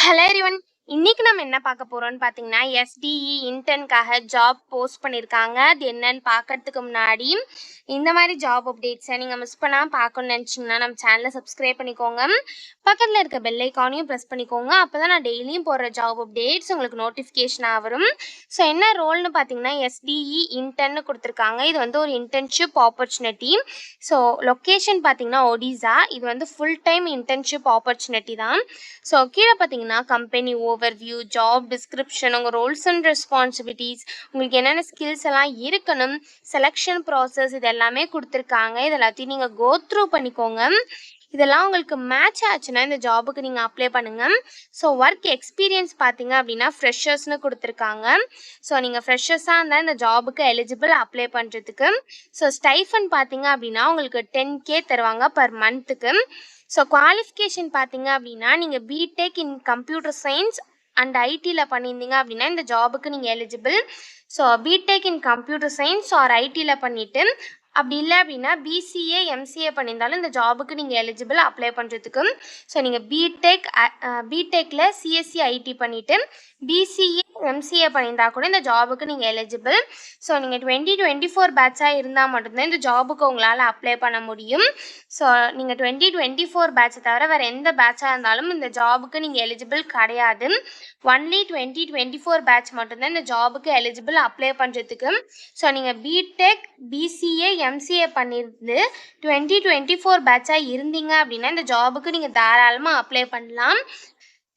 Hello everyone. இன்னைக்கு நம்ம என்ன பார்க்க போறோம்னு பார்த்தீங்கன்னா, எஸ்டிஇ இன்டர்ன்காக ஜாப் போஸ்ட் பண்ணியிருக்காங்க. அது என்னன்னு பார்க்கறதுக்கு முன்னாடி, இந்த மாதிரி ஜாப் அப்டேட்ஸை நீங்கள் மிஸ் பண்ணாமல் பார்க்கணும்னு நினச்சிங்கன்னா நம்ம சேனலை சப்ஸ்கிரைப் பண்ணிக்கோங்க. பக்கத்தில் இருக்க பெல் ஐக்கானையும் ப்ரெஸ் பண்ணிக்கோங்க. அப்போ தான் நான் டெய்லியும் போடுற ஜாப் அப்டேட்ஸ் உங்களுக்கு நோட்டிஃபிகேஷனாக வரும். ஸோ என்ன ரோல்னு பார்த்தீங்கன்னா, எஸ்டிஇ இன்டர்ன்னு கொடுத்துருக்காங்க. இது வந்து ஒரு இன்டர்ன்ஷிப் ஆப்பர்ச்சுனிட்டி. ஸோ லொக்கேஷன் பார்த்தீங்கன்னா ஒடிசா. இது வந்து ஃபுல் டைம் இன்டர்ன்ஷிப் ஆப்பர்ச்சுனிட்டி தான். ஸோ கீழே பார்த்தீங்கன்னா கம்பெனி ஓவர்வியூ, ஜாப் டிஸ்கிரிப்ஷன், உங்கள் ரோல்ஸ் அண்ட் ரெஸ்பான்சிபிலிட்டிஸ், உங்களுக்கு என்னென்ன ஸ்கில்ஸ் எல்லாம் இருக்கணும், செலெக்ஷன் ப்ராசஸ், இது எல்லாமே கொடுத்துருக்காங்க. இது எல்லாத்தையும் நீங்கள் கோ த்ரூ பண்ணிக்கோங்க. இதெல்லாம் உங்களுக்கு மேட்ச் ஆச்சுன்னா இந்த ஜாபுக்கு நீங்கள் அப்ளை பண்ணுங்கள். ஸோ ஒர்க் எக்ஸ்பீரியன்ஸ் பார்த்தீங்க அப்படின்னா ஃப்ரெஷர்ஸ்னு கொடுத்துருக்காங்க. ஸோ நீங்கள் ஃப்ரெஷர்ஸாக இருந்தால் இந்த ஜாபுக்கு எலிஜிபிள் அப்ளை பண்ணுறதுக்கு. ஸோ ஸ்டைஃபன் பார்த்தீங்க அப்படின்னா உங்களுக்கு 10K தருவாங்க பர் மந்த்துக்கு. ஸோ குவாலிஃபிகேஷன் பார்த்தீங்க அப்படின்னா நீங்கள் BTech in computer science and ஐடியில் பண்ணியிருந்தீங்க அப்படின்னா இந்த ஜாபுக்கு நீங்கள் eligible. So BTech in computer science or ஐடியில் பண்ணிவிட்டு, அப்படி இல்லை அப்படின்னா பிசிஏ எம்சிஏ பண்ணியிருந்தாலும் இந்த ஜாபுக்கு நீங்கள் எலிஜிபிள் அப்ளை பண்ணுறதுக்கு. ஸோ நீங்கள் பிடெக்கில் சிஎஸ்சி ஐடி பண்ணிவிட்டு பிசிஏ எம்சிஏ பண்ணியிருந்தா கூட இந்த ஜாபுக்கு நீங்கள் எலிஜிபிள். ஸோ நீங்கள் 2024 பேட்சாக இருந்தால் மட்டும்தான் இந்த ஜாபுக்கு உங்களால் அப்ளை பண்ண முடியும். ஸோ நீங்கள் 2024 பேட்சை தவிர வேறு எந்த பேட்சாக இருந்தாலும் இந்த ஜாபுக்கு நீங்கள் எலிஜிபிள் கிடையாது. ஒன்லி 2024 பேட்ச் மட்டும்தான் இந்த ஜாபுக்கு எலிஜிபிள் அப்ளை பண்ணுறதுக்கு. ஸோ நீங்கள் பிடெக் பிசிஏ எம்சிஏ பண்ணியிருந்து 2024 பேட்சாக இருந்தீங்க அப்படின்னா இந்த ஜாபுக்கு நீங்கள் தாராளமாக அப்ளை பண்ணலாம்.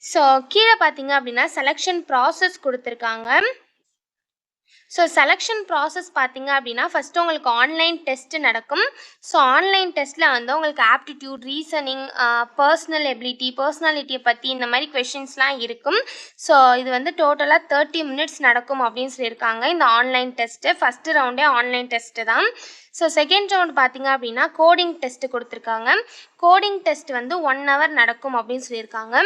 ஸோ கீழே பார்த்தீங்க அப்படின்னா செலெக்ஷன் ப்ராசஸ் கொடுத்துருக்காங்க. ஸோ செலெக்ஷன் ப்ராசஸ் பார்த்தீங்க அப்படின்னா ஃபஸ்ட்டு உங்களுக்கு ஆன்லைன் டெஸ்ட்டு நடக்கும். ஸோ ஆன்லைன் டெஸ்ட்டில் வந்து உங்களுக்கு ஆப்டிடியூட், ரீசனிங், பர்சனாலிட்டியை பற்றி இந்த மாதிரி கொஷின்ஸ்லாம் இருக்கும். ஸோ இது வந்து டோட்டலாக 30 மினிட்ஸ் நடக்கும் அப்படின்னு சொல்லியிருக்காங்க இந்த ஆன்லைன் டெஸ்ட்டு. ஃபஸ்ட்டு ரவுண்டே ஆன்லைன் டெஸ்ட்டு தான். ஸோ செகண்ட் ரவுண்ட் பார்த்தீங்க அப்படின்னா கோடிங் டெஸ்ட்டு கொடுத்துருக்காங்க. கோடிங் டெஸ்ட் வந்து 1 hour நடக்கும் அப்படின்னு சொல்லியிருக்காங்க.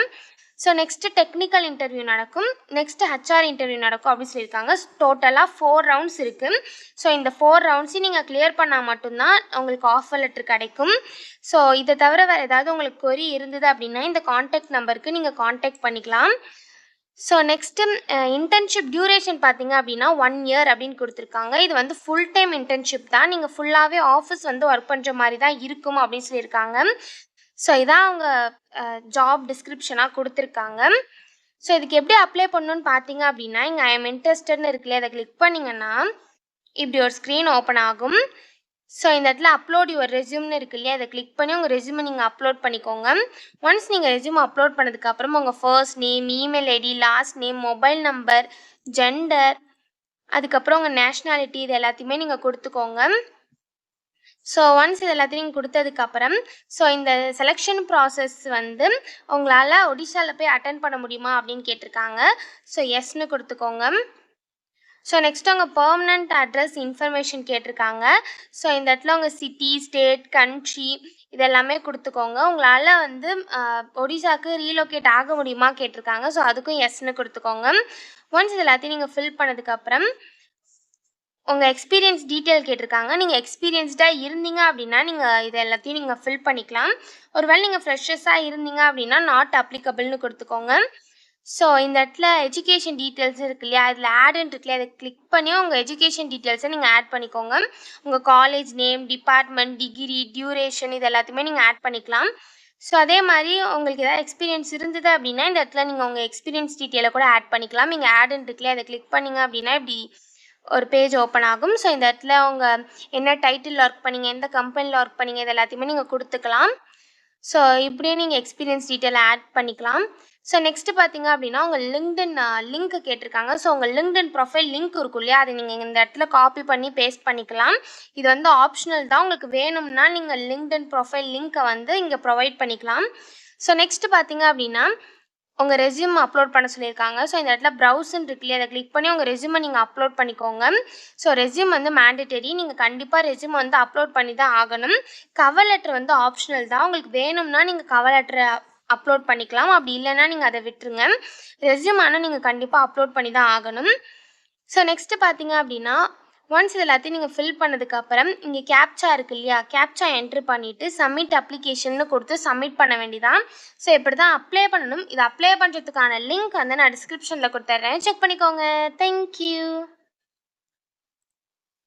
ஸோ நெக்ஸ்ட்டு டெக்னிக்கல் இன்டர்வியூ நடக்கும், நெக்ஸ்ட்டு ஹெச்ஆர் இன்டர்வியூ நடக்கும் அப்படின்னு சொல்லியிருக்காங்க. டோட்டலாக 4 ரவுண்ட்ஸ் இருக்குது. ஸோ இந்த 4 ரவுண்ட்ஸையும் நீங்கள் கிளியர் பண்ணால் மட்டும்தான் உங்களுக்கு ஆஃபர் லெட்டர் கிடைக்கும். ஸோ இதை தவிர வேறு ஏதாவது உங்களுக்கு கொரி இருந்தது அப்படின்னா இந்த காண்டாக்ட் நம்பருக்கு நீங்கள் காண்டாக்ட் பண்ணிக்கலாம். ஸோ நெக்ஸ்ட்டு இன்டர்ன்ஷிப் டியூரேஷன் பார்த்தீங்க அப்படின்னா 1 year அப்படின்னு கொடுத்துருக்காங்க. இது வந்து ஃபுல் டைம் இன்டர்ன்ஷிப் தான். நீங்கள் ஃபுல்லாகவே ஆஃபீஸ் வந்து ஒர்க் பண்ணுற மாதிரி தான் இருக்கும் அப்படின்னு சொல்லியிருக்காங்க. ஸோ இதான் அவங்க ஜாப் டிஸ்கிரிப்ஷனாக கொடுத்துருக்காங்க. ஸோ இதுக்கு எப்படி அப்ளை பண்ணணுன்னு பார்த்தீங்க அப்படின்னா இங்கே ஐ எம் இன்ட்ரெஸ்டட்னு இருக்குல்லையே அதை கிளிக் பண்ணிங்கன்னா இப்படி ஒரு ஸ்க்ரீன் ஓப்பன் ஆகும். ஸோ இந்த இடத்துல அப்லோட் யுவர் ரெஸ்யூம்னு இருக்கு இல்லையா, அதை கிளிக் பண்ணி உங்கள் ரெஸ்யூமை நீங்கள் அப்லோட் பண்ணிக்கோங்க. ஒன்ஸ் நீங்கள் ரெஸ்யூம் அப்லோட் பண்ணதுக்கப்புறம் உங்கள் first name, email ID, last name, mobile number, gender, அதுக்கப்புறம் உங்கள் நேஷ்னாலிட்டி, இது எல்லாத்தையுமே நீங்கள் கொடுத்துக்கோங்க. ஸோ ஒன்ஸ் இது எல்லாத்தையும் நீங்கள் கொடுத்ததுக்கப்புறம் ஸோ இந்த செலெக்ஷன் ப்ராசஸ் வந்து உங்களால் ஒடிஷாவில் போய் அட்டன் பண்ண முடியுமா அப்படின்னு கேட்டிருக்காங்க. ஸோ எஸ்ன்னு கொடுத்துக்கோங்க. ஸோ நெக்ஸ்ட் உங்கள் பெர்மனண்ட் அட்ரஸ் இன்ஃபர்மேஷன் கேட்டிருக்காங்க. ஸோ இந்த இடத்துல உங்கள் சிட்டி, ஸ்டேட், கண்ட்ரி இதெல்லாமே கொடுத்துக்கோங்க. உங்களால் வந்து ஒடிசாவுக்கு ரீலோகேட் ஆக முடியுமா கேட்டிருக்காங்க. ஸோ அதுக்கும் எஸ்ன்னு கொடுத்துக்கோங்க. ஒன்ஸ் இது எல்லாத்தையும் நீங்கள் ஃபில் பண்ணதுக்கப்புறம் உங்கள் எக்ஸ்பீரியன்ஸ் டீட்டெயில் கேட்டிருக்காங்க. நீங்கள் எக்ஸ்பீரியன்ஸ்டாக இருந்தீங்க அப்படின்னா நீங்கள் இது எல்லாத்தையும் நீங்கள் ஃபில் பண்ணிக்கலாம். ஒருவேளை நீங்கள் ஃப்ரெஷர்ஸாக இருந்தீங்க அப்படின்னா நாட் அப்ளிகபிள்னு கொடுத்துக்கோங்க. ஸோ இந்த இடத்துல எஜுகேஷன் டீட்டெயில்ஸ் இருக்கு இல்லையா, அதில் ஆடுன்னு இருக்கு இல்லையா, அதை கிளிக் பண்ணி உங்கள் எஜுகேஷன் டீட்டெயில்ஸை நீங்கள் ஆட் பண்ணிக்கோங்க. உங்கள் college name, department, degree, duration இது எல்லாத்தையுமே நீங்கள் ஆட் பண்ணிக்கலாம். ஸோ அதே மாதிரி உங்களுக்கு ஏதாவது எக்ஸ்பீரியன்ஸ் இருந்தது அப்படின்னா இந்த இடத்துல நீங்கள் உங்கள் எக்ஸ்பீரியன்ஸ் டீட்டெயிலை கூட ஆட் பண்ணிக்கலாம். நீங்கள் ஆடுன்னு இருக்கு இல்லையா, அதை கிளிக் பண்ணிங்க அப்படின்னா இப்படி ஒரு பேஜ் ஓப்பன் ஆகும். ஸோ இந்த இடத்துல உங்கள் என்ன டைட்டில் ஒர்க் பண்ணீங்க, எந்த கம்பெனியில் ஒர்க் பண்ணீங்க, இது எல்லாத்தையுமே நீங்கள் கொடுத்துக்கலாம். ஸோ இப்படியே நீங்கள் எக்ஸ்பீரியன்ஸ் டீட்டெயில் ஆட் பண்ணிக்கலாம். ஸோ நெக்ஸ்ட்டு பார்த்தீங்க அப்படின்னா உங்கள் லிங்க்டின் லிங்க் கேட்டிருக்காங்க. ஸோ உங்கள் லிங்க்டின் ப்ரொஃபைல் லிங்க் இருக்கும் இல்லையா, அதை நீங்கள் இந்த இடத்துல காப்பி பண்ணி பேஸ்ட் பண்ணிக்கலாம். இது வந்து ஆப்ஷனல் தான். உங்களுக்கு வேணும்னா நீங்கள் லிங்க்டின் ப்ரொஃபைல் லிங்க்கை வந்து இங்கே ப்ரொவைட் பண்ணிக்கலாம். ஸோ நெக்ஸ்ட்டு பார்த்தீங்க அப்படின்னா உங்கள் ரெஸ்யூம் அப்லோட் பண்ண சொல்லியிருக்காங்க. ஸோ இந்த இடத்துல ப்ரௌஸ்ன்னு இருக்கு இல்லையா, அதை கிளிக் பண்ணி உங்கள் ரெஸ்யூமை நீங்கள் அப்லோட் பண்ணிக்கோங்க. ஸோ ரெஸ்யூம் வந்து மேண்டேட்டரி, நீங்கள் கண்டிப்பாக ரெஸ்யூம் வந்து அப்லோட் பண்ணி தான் ஆகணும். கவர் லெட்டர் வந்து ஆப்ஷனல் தான். உங்களுக்கு வேணும்னா நீங்கள் கவர் லெட்டரை அப்லோட் பண்ணிக்கலாம், அப்படி இல்லைன்னா நீங்கள் அதை விட்டுருங்க. ரெஸ்யூம் ஆனால் நீங்கள் கண்டிப்பாக அப்லோட் பண்ணி தான் ஆகணும். ஸோ நெக்ஸ்ட்டு பார்த்தீங்க அப்படின்னா ஒன்ஸ் இது எல்லாத்தையும் நீங்கள் ஃபில் பண்ணதுக்கப்புறம் இங்கே கேப்ச்சா இருக்கு இல்லையா, கேப்ச்சா என்ட்ரு பண்ணிவிட்டு சப்மிட் அப்ளிகேஷன்னு கொடுத்து சப்மிட் பண்ண வேண்டியதான். ஸோ இப்படி தான் அப்ளை பண்ணணும். இது அப்ளை பண்ணுறதுக்கான லிங்க் வந்து நான் டிஸ்கிரிப்ஷனில் கொடுத்துட்றேன், செக் பண்ணிக்கோங்க. தேங்க்யூ.